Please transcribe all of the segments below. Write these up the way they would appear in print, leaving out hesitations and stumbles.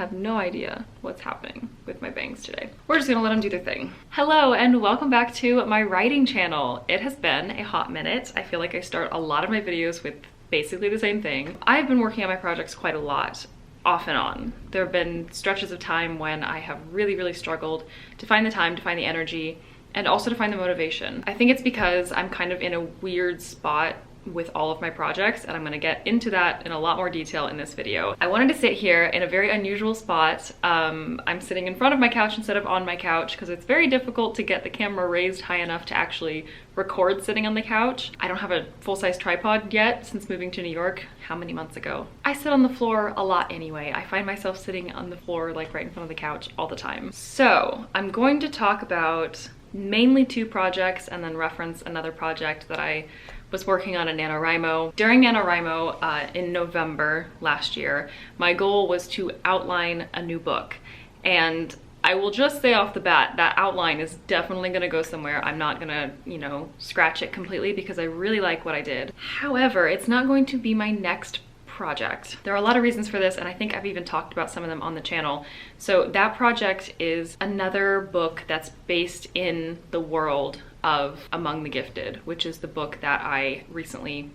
have no idea what's happening with my bangs today. We're just gonna let them do their thing. Hello and welcome back to my writing channel. It has been a hot minute. I feel like I start a lot of my videos with basically the same thing. I've been working on my projects quite a lot, off and on. There have been stretches of time when I have really struggled to find the time, to find the energy, and also to find the motivation. I think it's because I'm kind of in a weird spot with all of my projects, and I'm gonna get into that in a lot more detail in this video. I wanted to sit here in a very unusual spot. I'm sitting in front of my couch instead of on my couch because it's very difficult to get the camera raised high enough to actually record sitting on the couch. I don't have a full-size tripod yet since moving to New York, how many months ago? I sit on the floor a lot anyway. I find myself sitting on the floor like right in front of the couch all the time. So I'm going to talk about mainly two projects and then reference another project that I was working on in NaNoWriMo. During NaNoWriMo in November last year, my goal was to outline a new book. And I will just say off the bat, that outline is definitely gonna go somewhere. I'm not gonna, scratch it completely because I really like what I did. However, it's not going to be my next project. There are a lot of reasons for this, and I think I've even talked about some of them on the channel. So that project is another book that's based in the world of Among the Gifted, which is the book that I recently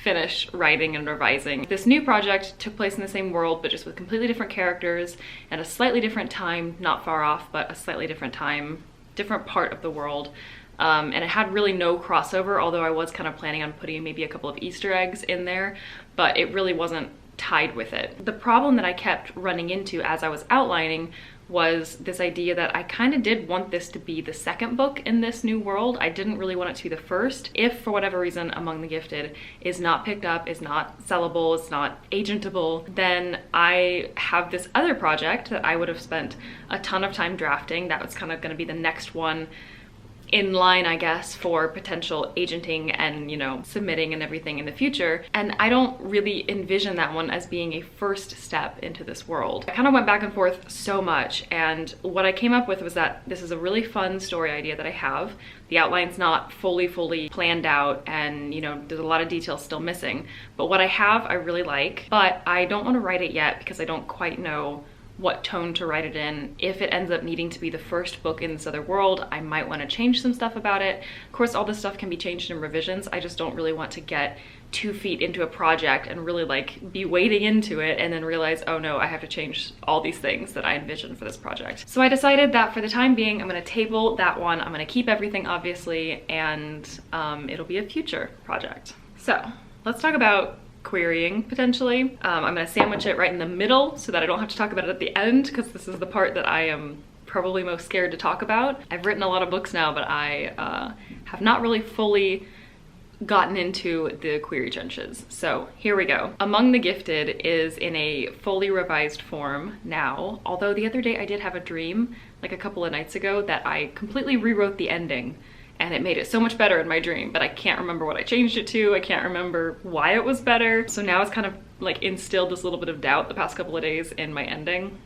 finished writing and revising. This new project took place in the same world, but just with completely different characters and a slightly different time, not far off, but a slightly different time, different part of the world. And it had really no crossover, although I was kind of planning on putting maybe a couple of Easter eggs in there, but it really wasn't tied with it. The problem that I kept running into as I was outlining was this idea that I kind of did want this to be the second book in this new world. I didn't really want it to be the first. If for whatever reason Among the Gifted is not picked up, is not sellable, it's not agentable, then I have this other project that I would have spent a ton of time drafting. That was kind of going to be the next one in line, I guess, for potential agenting and, submitting and everything in the future. And I don't really envision that one as being a first step into this world. I kind of went back and forth so much, and what I came up with was that this is a really fun story idea that I have. The outline's not fully planned out, and there's a lot of details still missing. But what I have, I really like, but I don't want to write it yet because I don't quite know what tone to write it in. If it ends up needing to be the first book in this other world, I might want to change some stuff about it. Of course, all this stuff can be changed in revisions. I just don't really want to get 2 feet into a project and really be wading into it and then realize, oh no, I have to change all these things that I envisioned for this project. So I decided that for the time being, I'm gonna table that one. I'm gonna keep everything, obviously, and it'll be a future project. So let's talk about querying, potentially. I'm gonna sandwich it right in the middle so that I don't have to talk about it at the end, because this is the part that I am probably most scared to talk about. I've written a lot of books now, but I have not really fully gotten into the query trenches. So here we go. Among the Gifted is in a fully revised form now, although the other day I did have a dream, like a couple of nights ago, that I completely rewrote the ending. And it made it so much better in my dream, but I can't remember what I changed it to. I can't remember why it was better. So now it's kind of instilled this little bit of doubt the past couple of days in my ending.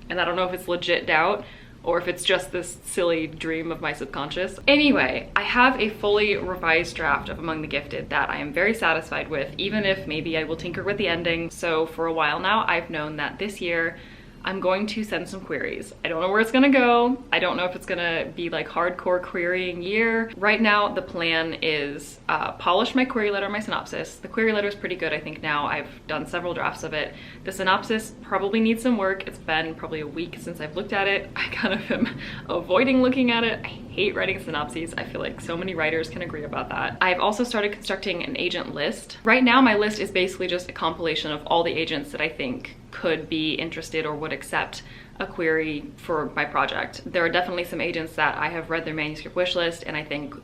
And I don't know if it's legit doubt or if it's just this silly dream of my subconscious. Anyway, I have a fully revised draft of Among the Gifted that I am very satisfied with, even if maybe I will tinker with the ending. So for a while now, I've known that this year, I'm going to send some queries. I don't know where it's gonna go. I don't know if it's gonna be hardcore querying year. Right now, the plan is polish my query letter, my synopsis. The query letter is pretty good, I think now. I've done several drafts of it. The synopsis probably needs some work. It's been probably a week since I've looked at it. I kind of am avoiding looking at it. I hate writing synopses. I feel like so many writers can agree about that. I've also started constructing an agent list. Right now, my list is basically just a compilation of all the agents that I think could be interested or would accept a query for my project. There are definitely some agents that I have read their manuscript wish list, and I think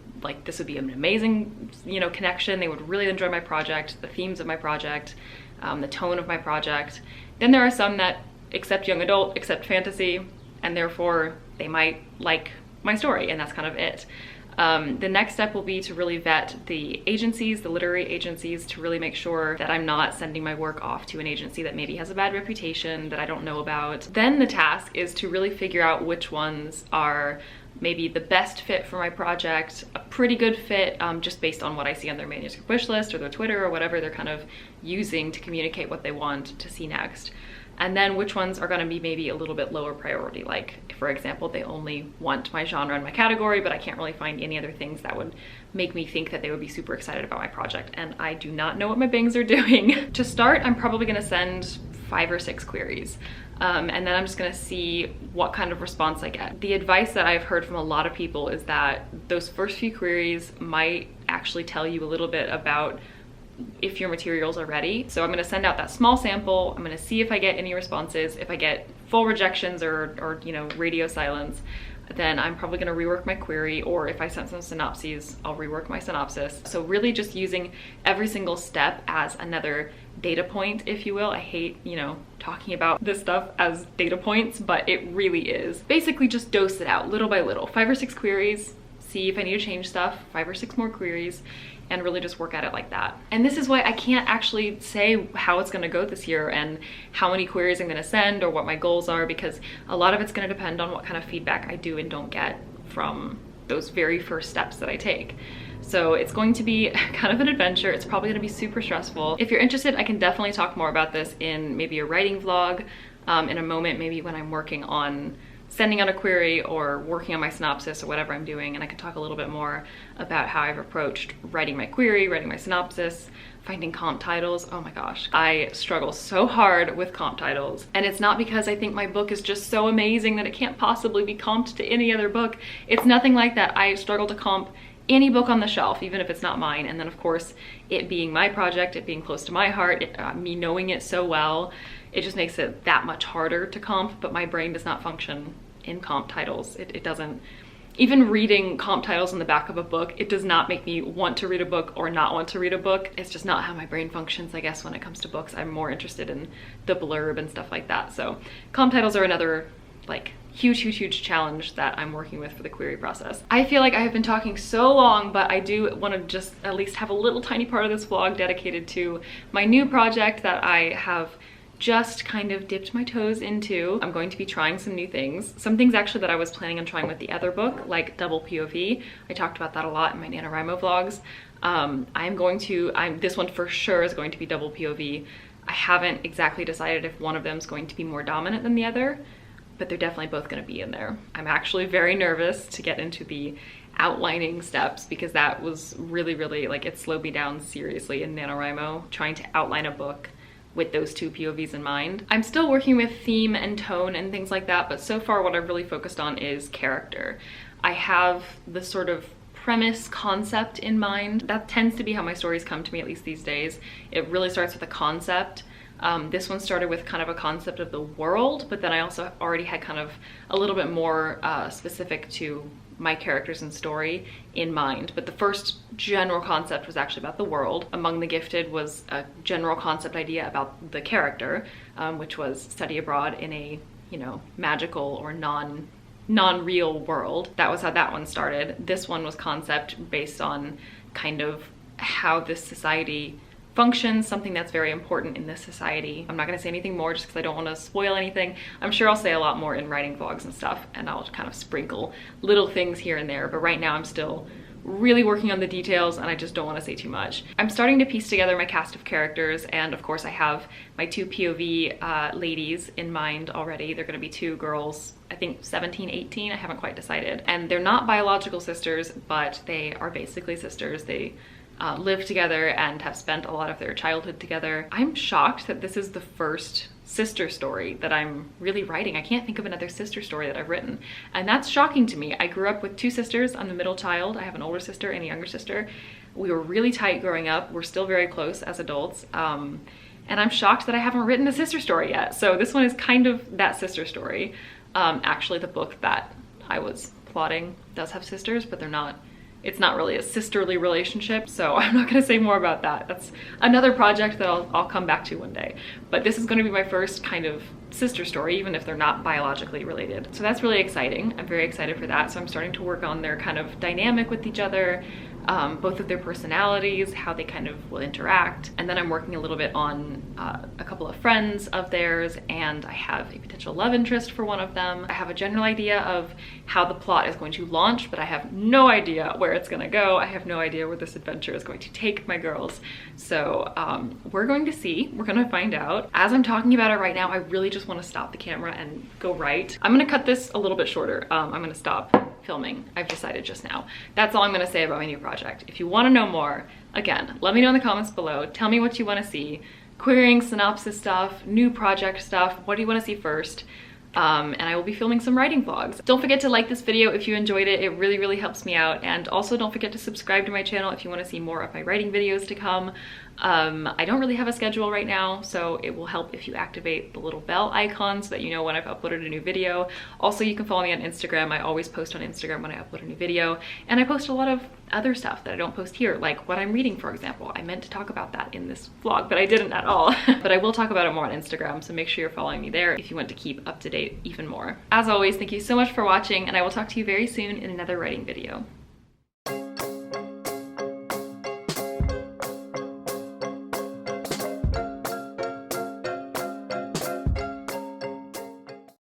this would be an amazing, connection. They would really enjoy my project, the themes of my project, the tone of my project. Then there are some that accept young adult, accept fantasy, and therefore they might like my story, and that's kind of it. The next step will be to really vet the agencies, the literary agencies, to really make sure that I'm not sending my work off to an agency that maybe has a bad reputation that I don't know about. Then the task is to really figure out which ones are maybe the best fit for my project, a pretty good fit, just based on what I see on their manuscript wish list or their Twitter or whatever they're kind of using to communicate what they want to see next. and then which ones are going to be maybe a little bit lower priority. Like, for example, they only want my genre and my category, but I can't really find any other things that would make me think that they would be super excited about my project, and I do not know what my bangs are doing. To start, I'm probably going to send 5 or 6 queries. And then I'm just gonna see what kind of response I get. The advice that I've heard from a lot of people is that those first few queries might actually tell you a little bit about if your materials are ready. So I'm gonna send out that small sample. I'm gonna see if I get any responses. If I get full rejections or you know, radio silence, then I'm probably gonna rework my query, or if I sent some synopses, I'll rework my synopsis. So really just using every single step as another data point, if you will. I hate, you know, talking about this stuff as data points, but it really is. Basically just dose it out little by little. 5 or 6 queries, see if I need to change stuff, 5 or 6 more queries, and really just work at it like that. And this is why I can't actually say how it's gonna go this year and how many queries I'm gonna send or what my goals are, because a lot of it's gonna depend on what kind of feedback I do and don't get from those very first steps that I take. So it's going to be kind of an adventure. It's probably gonna be super stressful. If you're interested, I can definitely talk more about this in maybe a writing vlog in a moment, maybe when I'm working on sending out a query or working on my synopsis or whatever I'm doing, and I can talk a little bit more about how I've approached writing my query, writing my synopsis, finding comp titles. Oh my gosh, I struggle so hard with comp titles. And it's not because I think my book is just so amazing that it can't possibly be comped to any other book. It's nothing like that. I struggle to comp any book on the shelf, even if it's not mine. And then of course, it being my project, it being close to my heart, me knowing it so well, it just makes it that much harder to comp, but my brain does not function in comp titles. It doesn't, even reading comp titles in the back of a book, it does not make me want to read a book or not want to read a book. It's just not how my brain functions, I guess, when it comes to books. I'm more interested in the blurb and stuff like that. So comp titles are another like huge challenge that I'm working with for the query process. I feel like I have been talking so long, but I do want to just at least have a little tiny part of this vlog dedicated to my new project that I have just kind of dipped my toes into. I'm going to be trying some new things. Some things actually that I was planning on trying with the other book, like double POV. I talked about that a lot in my NaNoWriMo vlogs. This one for sure is going to be double POV. I haven't exactly decided if one of them is going to be more dominant than the other, but they're definitely both going to be in there. I'm actually very nervous to get into the outlining steps because that was really like, it slowed me down seriously in NaNoWriMo, trying to outline a book with those 2 POVs in mind. I'm still working with theme and tone and things like that, but so far what I've really focused on is character. I have the sort of premise concept in mind. That tends to be how my stories come to me, at least these days. It really starts with a concept. This one started with kind of a concept of the world, but then I also already had kind of a little bit more specific to my characters and story in mind. But the first general concept was actually about the world. Among the Gifted was a general concept idea about the character, which was study abroad in a, you know, magical or non-real world. That was how that one started. This one was concept based on kind of how this society functions, something that's very important in this society. I'm not gonna say anything more just because I don't want to spoil anything. I'm sure I'll say a lot more in writing vlogs and stuff, and I'll kind of sprinkle little things here and there, but right now I'm still really working on the details and I just don't want to say too much. I'm starting to piece together my cast of characters, and of course I have my 2 POV ladies in mind already. They're gonna be 2 girls, I think 17, 18, I haven't quite decided. And they're not biological sisters, but they are basically sisters. They live together and have spent a lot of their childhood together. I'm shocked that this is the first sister story that I'm really writing. I can't think of another sister story that I've written, and that's shocking to me. I grew up with 2 sisters. I'm the middle child. I have an older sister and a younger sister. We were really tight growing up. We're still very close as adults, and I'm shocked that I haven't written a sister story yet. So this one is kind of that sister story. Actually, the book that I was plotting does have sisters, but it's not really a sisterly relationship, so I'm not gonna say more about that. That's another project that I'll come back to one day. But this is gonna be my first kind of sister story, even if they're not biologically related. So that's really exciting. I'm very excited for that. So I'm starting to work on their kind of dynamic with each other, both of their personalities, how they kind of will interact. And then I'm working a little bit on a couple of friends of theirs, and I have a potential love interest for one of them. I have a general idea of how the plot is going to launch, but I have no idea where it's gonna go. I have no idea where this adventure is going to take my girls. So we're going to see, we're gonna find out. As I'm talking about it right now, I really just wanna stop the camera and go write. I'm gonna cut this a little bit shorter. I'm gonna stop filming, I've decided just now. That's all I'm gonna say about my new project. If you wanna know more, again, let me know in the comments below. Tell me what you wanna see. Querying, synopsis stuff, new project stuff. What do you wanna see first? And I will be filming some writing vlogs. Don't forget to like this video if you enjoyed it. It really, really helps me out. And also don't forget to subscribe to my channel if you want to see more of my writing videos to come. I don't really have a schedule right now, so it will help if you activate the little bell icon so that you know when I've uploaded a new video. Also, you can follow me on Instagram. I always post on Instagram when I upload a new video. And I post a lot of other stuff that I don't post here, like what I'm reading, for example. I meant to talk about that in this vlog, but I didn't at all. But I will talk about it more on Instagram, so make sure you're following me there if you want to keep up to date even more. As always, thank you so much for watching, and I will talk to you very soon in another writing video.